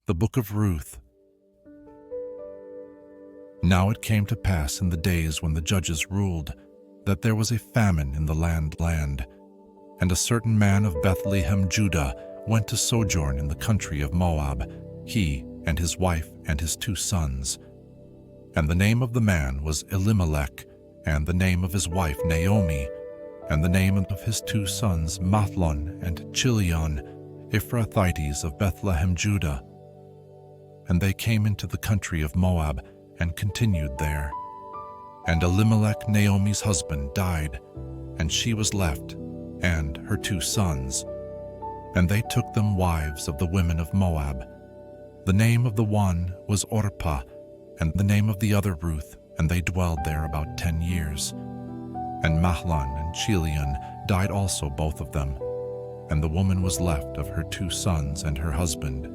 The Book of Ruth. Now it came to pass in the days when the judges ruled, that there was a famine in the land, and a certain man of Bethlehem, Judah, went to sojourn in the country of Moab, he and his wife and his 2 sons. And the name of the man was Elimelech, and the name of his wife Naomi, and the name of his 2 sons Mahlon and Chilion, Ephrathites of Bethlehem, Judah. And they came into the country of Moab and continued there. And Elimelech, Naomi's husband, died, and she was left, and her 2 sons. And they took them wives of the women of Moab. The name of the one was Orpah, and the name of the other Ruth, and they dwelled there about 10 years. And Mahlon and Chilion died also, both of them, and the woman was left of her 2 sons and her husband.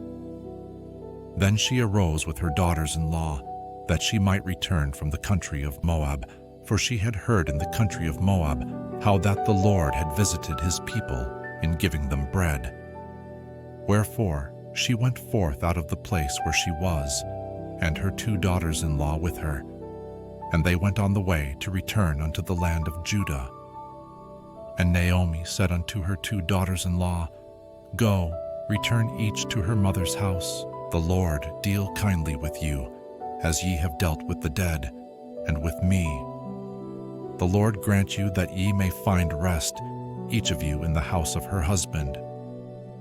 Then she arose with her daughters-in-law, that she might return from the country of Moab, for she had heard in the country of Moab how that the Lord had visited his people in giving them bread. Wherefore she went forth out of the place where she was, and her 2 daughters-in-law with her, and they went on the way to return unto the land of Judah. And Naomi said unto her 2 daughters-in-law, Go, return each to her mother's house. The Lord deal kindly with you, as ye have dealt with the dead, and with me. The Lord grant you that ye may find rest, each of you in the house of her husband.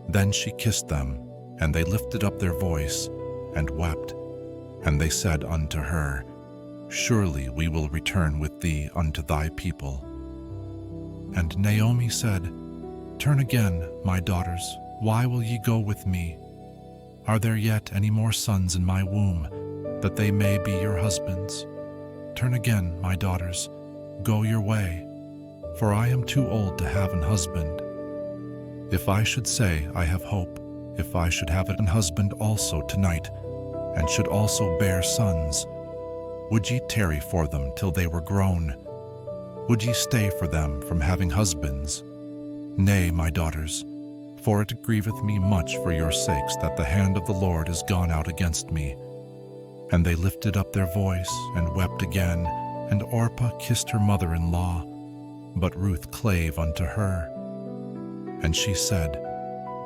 Then she kissed them, and they lifted up their voice, and wept. And they said unto her, Surely we will return with thee unto thy people. And Naomi said, Turn again, my daughters, why will ye go with me? Are there yet any more sons in my womb, that they may be your husbands? Turn again, my daughters, go your way, for I am too old to have an husband. If I should say I have hope, if I should have an husband also tonight, and should also bear sons, would ye tarry for them till they were grown? Would ye stay for them from having husbands? Nay, my daughters, for it grieveth me much for your sakes that the hand of the Lord is gone out against me. And they lifted up their voice and wept again, and Orpah kissed her mother-in-law, but Ruth clave unto her. And she said,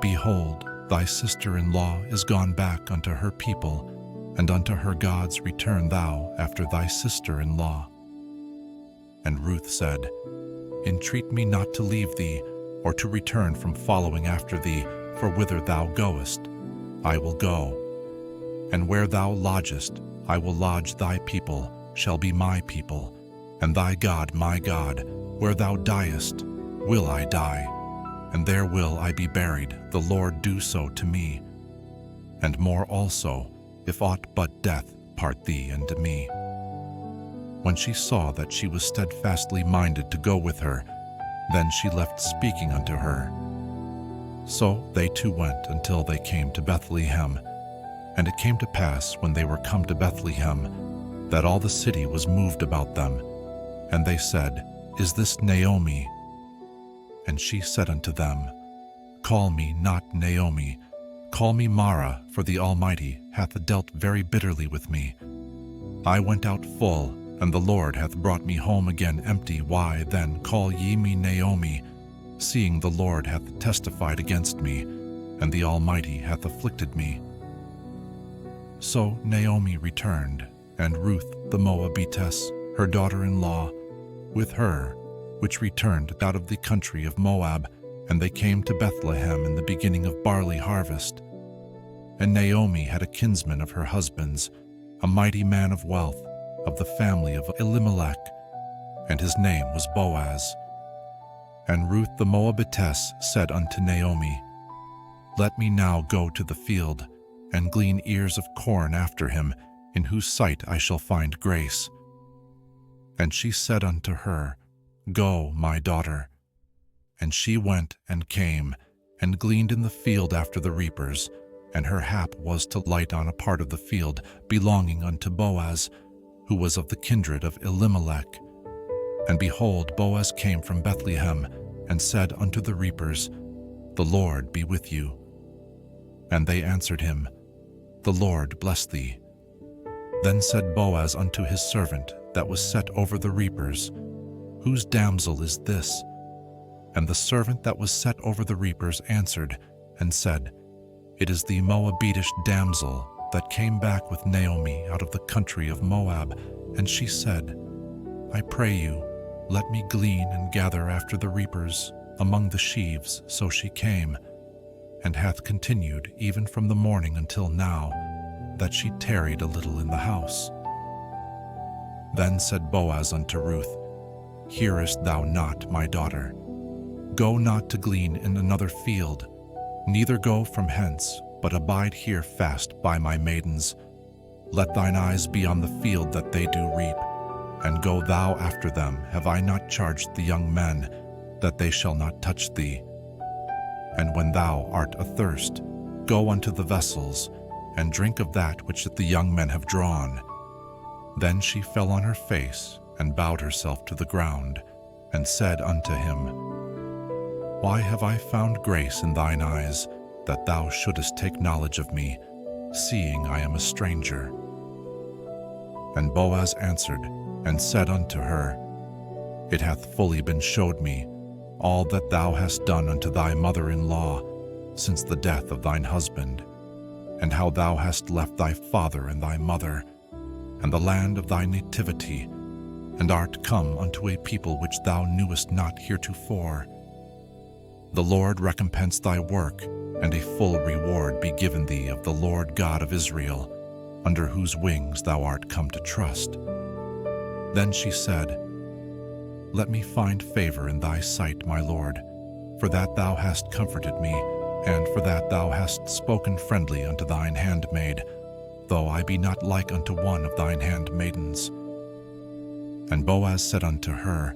Behold, thy sister-in-law is gone back unto her people, and unto her gods return thou after thy sister-in-law. And Ruth said, Entreat me not to leave thee, or to return from following after thee, for whither thou goest, I will go. And where thou lodgest, I will lodge. Thy people shall be my people, and thy God my God. Where thou diest, will I die, and there will I be buried. The Lord do so to me, and more also, if aught but death part thee and me. When she saw that she was steadfastly minded to go with her, then she left speaking unto her. So they 2 went until they came to Bethlehem. And it came to pass, when they were come to Bethlehem, that all the city was moved about them. And they said, Is this Naomi? And she said unto them, Call me not Naomi, call me Mara, for the Almighty hath dealt very bitterly with me. I went out full, and the Lord hath brought me home again empty. Why then call ye me Naomi, seeing the Lord hath testified against me, and the Almighty hath afflicted me? So Naomi returned, and Ruth the Moabitess, her daughter-in-law, with her, which returned out of the country of Moab, and they came to Bethlehem in the beginning of barley harvest. And Naomi had a kinsman of her husband's, a mighty man of wealth, of the family of Elimelech, and his name was Boaz. And Ruth the Moabitess said unto Naomi, Let me now go to the field, and glean ears of corn after him, in whose sight I shall find grace. And she said unto her, Go, my daughter. And she went and came, and gleaned in the field after the reapers, and her hap was to light on a part of the field belonging unto Boaz, who was of the kindred of Elimelech. And behold, Boaz came from Bethlehem, and said unto the reapers, The Lord be with you. And they answered him, the Lord bless thee. Then said Boaz unto his servant that was set over the reapers, Whose damsel is this? And the servant that was set over the reapers answered and said, It is the Moabitish damsel that came back with Naomi out of the country of Moab. And she said, I pray you, let me glean and gather after the reapers among the sheaves. So she came, and hath continued even from the morning until now, that she tarried a little in the house. Then said Boaz unto Ruth, Hearest thou not, my daughter? Go not to glean in another field, neither go from hence, but abide here fast by my maidens. Let thine eyes be on the field that they do reap, and go thou after them. Have I not charged the young men that they shall not touch thee? And when thou art athirst, go unto the vessels, and drink of that which the young men have drawn. Then she fell on her face, and bowed herself to the ground, and said unto him, Why have I found grace in thine eyes, that thou shouldest take knowledge of me, seeing I am a stranger? And Boaz answered, and said unto her, It hath fully been showed me, all that thou hast done unto thy mother-in-law, since the death of thine husband, and how thou hast left thy father and thy mother, and the land of thy nativity, and art come unto a people which thou knewest not heretofore. The Lord recompense thy work, and a full reward be given thee of the Lord God of Israel, under whose wings thou art come to trust. Then she said, Let me find favor in thy sight, my Lord, for that thou hast comforted me, and for that thou hast spoken friendly unto thine handmaid, though I be not like unto one of thine handmaidens. And Boaz said unto her,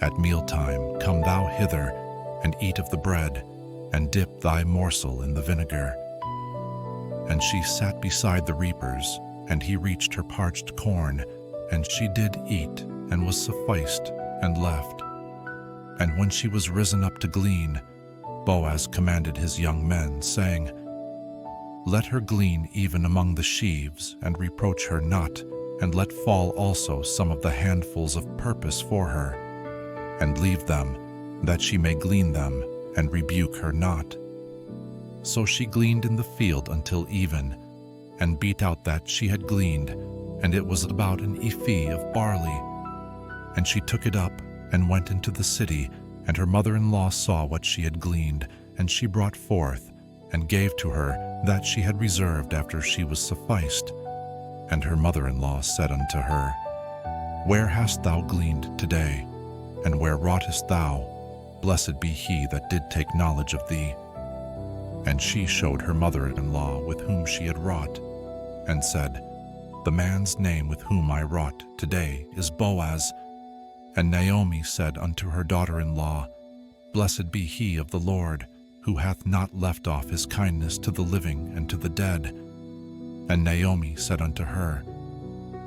At mealtime come thou hither, and eat of the bread, and dip thy morsel in the vinegar. And she sat beside the reapers, and he reached her parched corn, and she did eat, and was sufficed, and left. And when she was risen up to glean, Boaz commanded his young men, saying, Let her glean even among the sheaves, and reproach her not, and let fall also some of the handfuls of purpose for her, and leave them, that she may glean them, and rebuke her not. So she gleaned in the field until even, and beat out that she had gleaned, and it was about an ephah of barley. And she took it up, and went into the city, and her mother-in-law saw what she had gleaned, and she brought forth, and gave to her that she had reserved after she was sufficed. And her mother-in-law said unto her, Where hast thou gleaned today? And where wroughtest thou? Blessed be he that did take knowledge of thee. And she showed her mother-in-law with whom she had wrought, and said, The man's name with whom I wrought today is Boaz. And Naomi said unto her daughter-in-law, Blessed be he of the Lord, who hath not left off his kindness to the living and to the dead. And Naomi said unto her,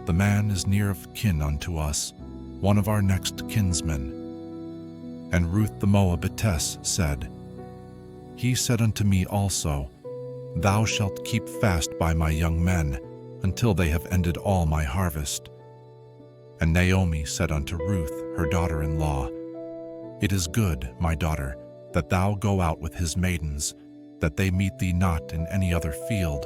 The man is near of kin unto us, one of our next kinsmen. And Ruth the Moabitess said, He said unto me also, Thou shalt keep fast by my young men, until they have ended all my harvest. And Naomi said unto Ruth, her daughter-in-law, It is good, my daughter, that thou go out with his maidens, that they meet thee not in any other field.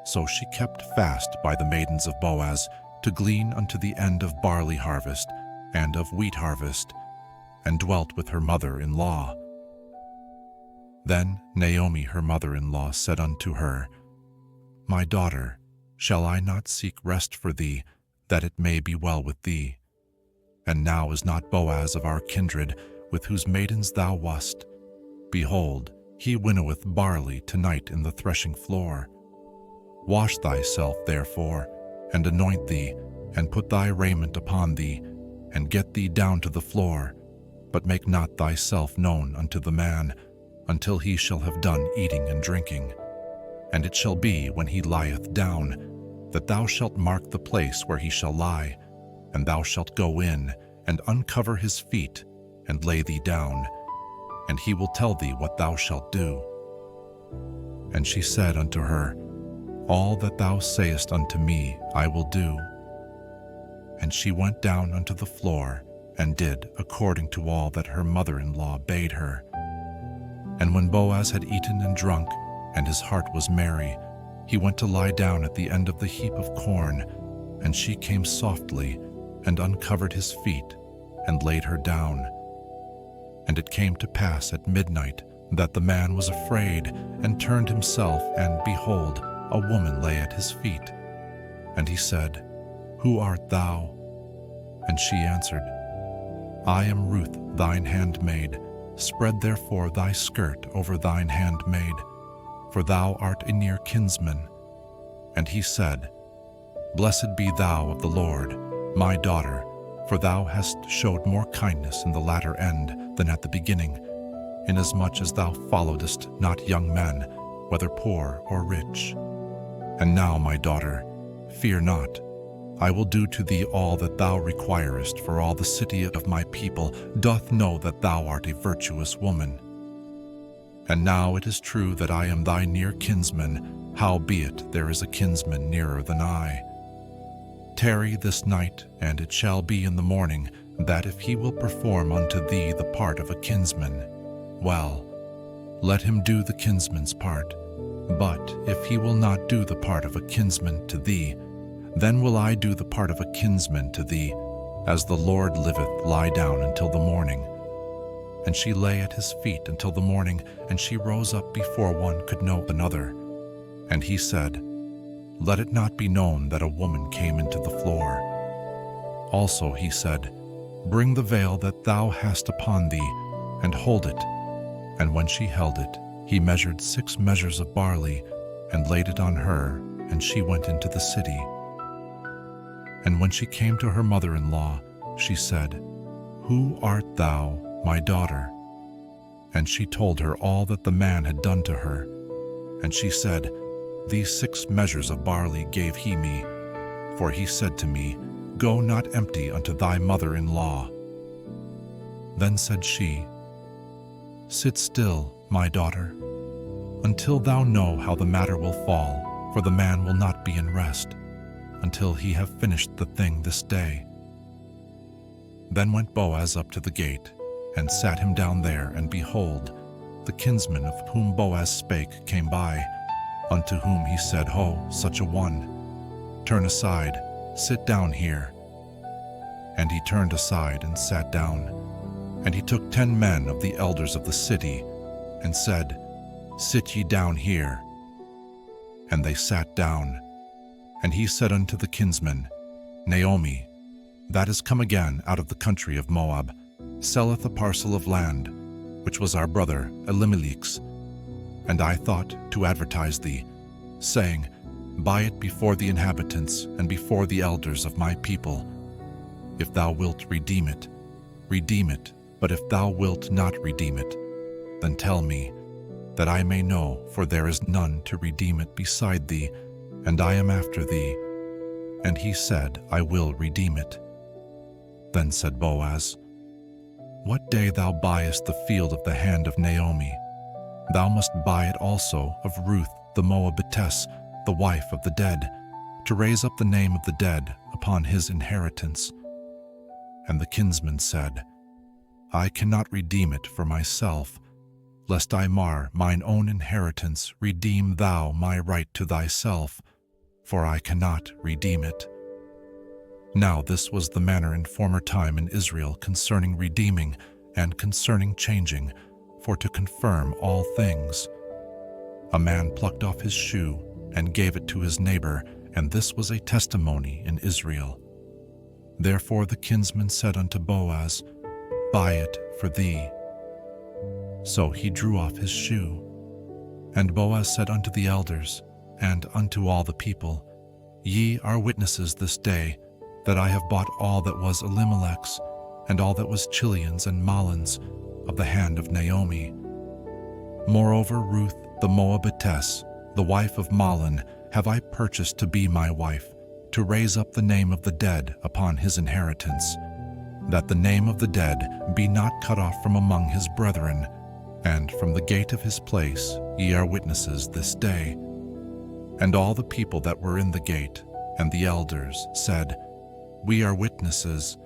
So she kept fast by the maidens of Boaz, to glean unto the end of barley harvest and of wheat harvest, and dwelt with her mother-in-law. Then Naomi her mother-in-law said unto her, My daughter, shall I not seek rest for thee, that it may be well with thee? And now is not Boaz of our kindred, with whose maidens thou wast? Behold, he winnoweth barley tonight in the threshing floor. Wash thyself therefore, and anoint thee, and put thy raiment upon thee, and get thee down to the floor, but make not thyself known unto the man, until he shall have done eating and drinking. And it shall be, when he lieth down, that thou shalt mark the place where he shall lie, and thou shalt go in, and uncover his feet, and lay thee down, and he will tell thee what thou shalt do. And she said unto her, All that thou sayest unto me I will do. And she went down unto the floor, and did according to all that her mother-in-law bade her. And when Boaz had eaten and drunk, and his heart was merry, he went to lie down at the end of the heap of corn, and she came softly, and uncovered his feet, and laid her down. And it came to pass at midnight that the man was afraid, and turned himself, and behold, a woman lay at his feet. And he said, Who art thou? And she answered, I am Ruth, thine handmaid. Spread therefore thy skirt over thine handmaid, for thou art a near kinsman. And he said, Blessed be thou of the Lord, my daughter, for thou hast showed more kindness in the latter end than at the beginning, inasmuch as thou followedst not young men, whether poor or rich. And now, my daughter, fear not. I will do to thee all that thou requirest, for all the city of my people doth know that thou art a virtuous woman. And now it is true that I am thy near kinsman, howbeit there is a kinsman nearer than I. Tarry this night, and it shall be in the morning, that if he will perform unto thee the part of a kinsman, well, let him do the kinsman's part. But if he will not do the part of a kinsman to thee, then will I do the part of a kinsman to thee. As the Lord liveth, lie down until the morning. And she lay at his feet until the morning, and she rose up before one could know another. And he said, Let it not be known that a woman came into the floor. Also he said, Bring the veil that thou hast upon thee, and hold it. And when she held it, he measured 6 measures of barley, and laid it on her, and she went into the city. And when she came to her mother-in-law, she said, Who art thou, my daughter? And she told her all that the man had done to her. And she said, These 6 measures of barley gave he me, for he said to me, Go not empty unto thy mother-in-law. Then said she, Sit still, my daughter, until thou know how the matter will fall, for the man will not be in rest, until he have finished the thing this day. Then went Boaz up to the gate, and sat him down there, and behold, the kinsman of whom Boaz spake came by, unto whom he said, Ho, such a one, turn aside, sit down here. And he turned aside and sat down. And he took 10 men of the elders of the city, and said, Sit ye down here. And they sat down. And he said unto the kinsman, Naomi, that is come again out of the country of Moab, selleth a parcel of land, which was our brother Elimelech's. And I thought to advertise thee, saying, Buy it before the inhabitants and before the elders of my people. If thou wilt redeem it, but if thou wilt not redeem it, then tell me, that I may know, for there is none to redeem it beside thee, and I am after thee. And he said, I will redeem it. Then said Boaz, What day thou buyest the field of the hand of Naomi, thou must buy it also of Ruth the Moabitess, the wife of the dead, to raise up the name of the dead upon his inheritance. And the kinsman said, I cannot redeem it for myself, lest I mar mine own inheritance. Redeem thou my right to thyself, for I cannot redeem it. Now this was the manner in former time in Israel concerning redeeming and concerning changing, for to confirm all things. A man plucked off his shoe and gave it to his neighbor, and this was a testimony in Israel. Therefore the kinsman said unto Boaz, Buy it for thee. So he drew off his shoe. And Boaz said unto the elders, and unto all the people, Ye are witnesses this day, that I have bought all that was Elimelech's, and all that was Chilion's and Mahlon's, of the hand of Naomi. Moreover, Ruth the Moabitess, the wife of Mahlon, have I purchased to be my wife, to raise up the name of the dead upon his inheritance, that the name of the dead be not cut off from among his brethren, and from the gate of his place ye are witnesses this day. And all the people that were in the gate, and the elders, said, We are witnesses.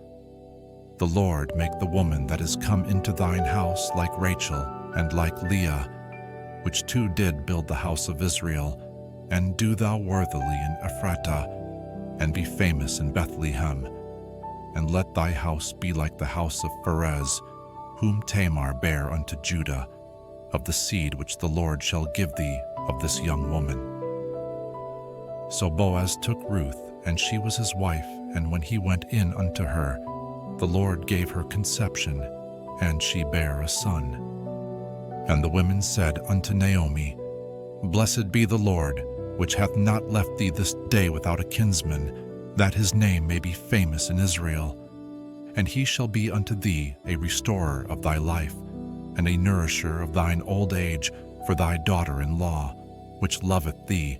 The Lord make the woman that is come into thine house like Rachel and like Leah, which two did build the house of Israel, and do thou worthily in Ephratah, and be famous in Bethlehem. And let thy house be like the house of Pharez, whom Tamar bare unto Judah, of the seed which the Lord shall give thee of this young woman. So Boaz took Ruth, and she was his wife, and when he went in unto her, the Lord gave her conception, and she bare a son. And the women said unto Naomi, Blessed be the Lord, which hath not left thee this day without a kinsman, that his name may be famous in Israel. And he shall be unto thee a restorer of thy life, and a nourisher of thine old age for thy daughter-in-law, which loveth thee,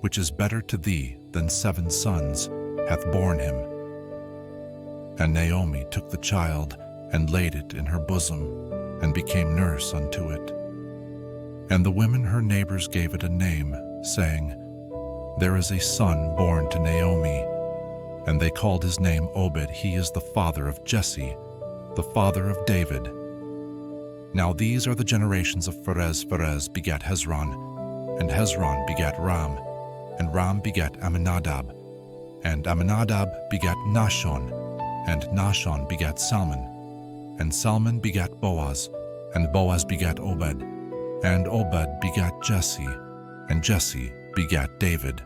which is better to thee than 7 sons, hath borne him. And Naomi took the child, and laid it in her bosom, and became nurse unto it. And the women her neighbors gave it a name, saying, There is a son born to Naomi. And they called his name Obed. He is the father of Jesse, the father of David. Now these are the generations of Pharez. Pharez begat Hezron, and Hezron begat Ram, and Ram begat Amminadab, and Amminadab begat Nahshon, and Nahshon begat Salmon, and Salmon begat Boaz, and Boaz begat Obed, and Obed begat Jesse, and Jesse begat David.